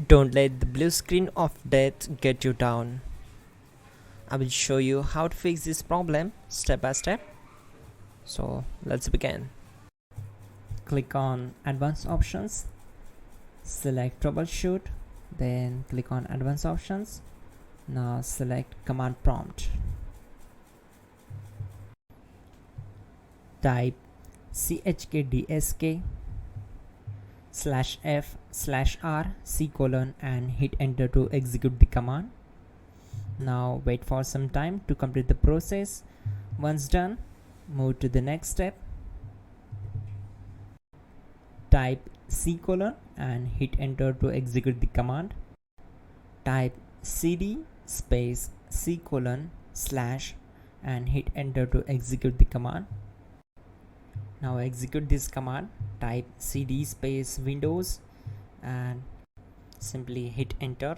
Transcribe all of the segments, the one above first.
Don't let the blue screen of death get you down. I will show you how to fix this problem step by step. So let's begin. Click on Advanced Options, select Troubleshoot, then click on Advanced Options. Now select Command Prompt. Type chkdsk/f/r:" and hit enter to execute the command. Now wait for some time to complete the process. Once done, move to the next step. Type C:" and hit enter to execute the command. Type cd space C:/ and hit enter to execute the command. Now execute this command. Type cd space Windows and simply hit enter.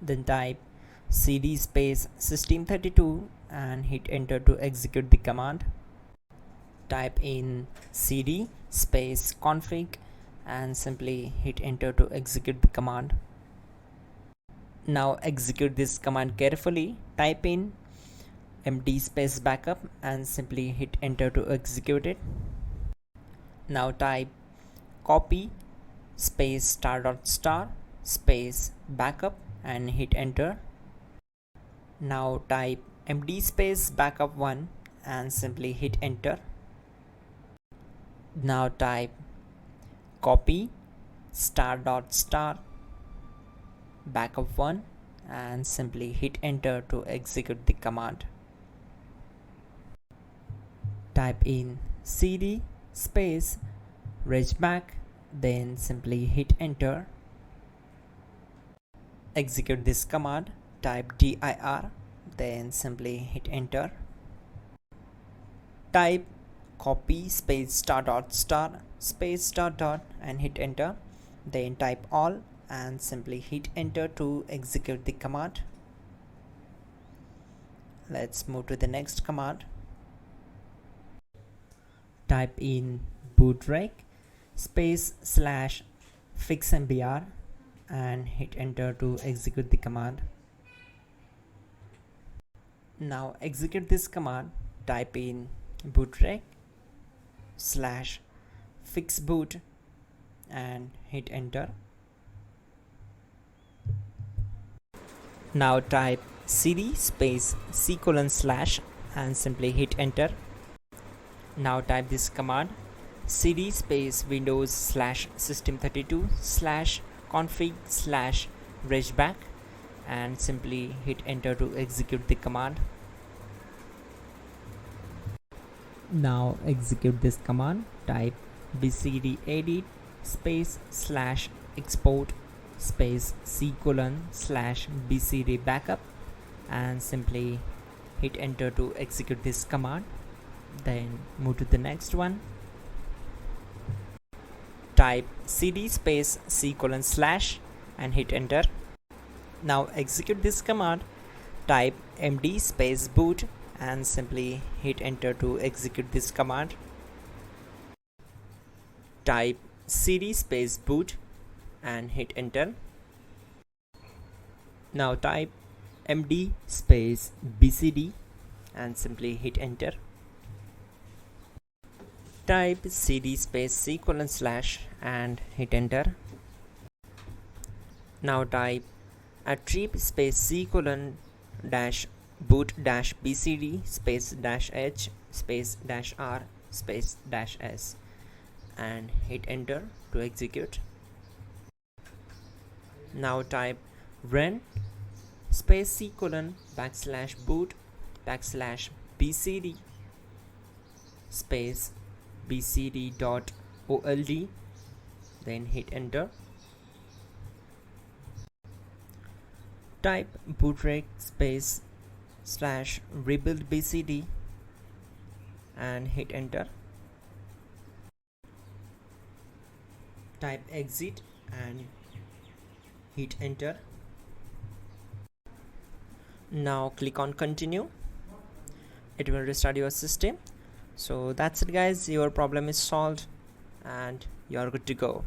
Then type cd space System32 and hit enter to execute the command. Type in cd space config and simply hit enter to execute the command. Now execute this command carefully. Type in md space backup and simply hit enter to execute it. Now type copy space *.* space backup and hit enter. Now type md space backup1 and simply hit enter. Now type copy *.* backup1 and simply hit enter to execute the command. Type in cd space regback, then simply hit enter. Execute this command. Type dir, then simply hit enter. Type copy space *.* space .. and hit enter. Then type all and simply hit enter to execute the command. Let's move to the next command. Type in bootrec space /fixmbr and hit enter to execute the command. Now execute this command. Type in bootrec /fixboot and hit enter. Now type cd space C:/ and simply hit enter. Now type this command cd space Windows /System32 /config /regback and simply hit enter to execute the command. Now execute this command. Type bcd edit space /export space C:/ bcd backup and simply hit enter to execute this command. Then move to the next one. Type cd space C:/ and hit enter. Now execute this command. Type md space boot and simply hit enter to execute this command. Type cd space boot and hit enter. Now type md space bcd and simply hit enter. Type cd space C:/ and hit enter. Now type attrib space C:/ boot -bcd space -h space -r space -s and hit enter to execute. Now type run space C:/ \boot \bcd space bcd.old, then hit enter. Type bootrec space /rebuild bcd and hit enter. Type exit and hit enter. Now click on continue. It will restart your system. So that's it guys, your problem is solved and you're good to go.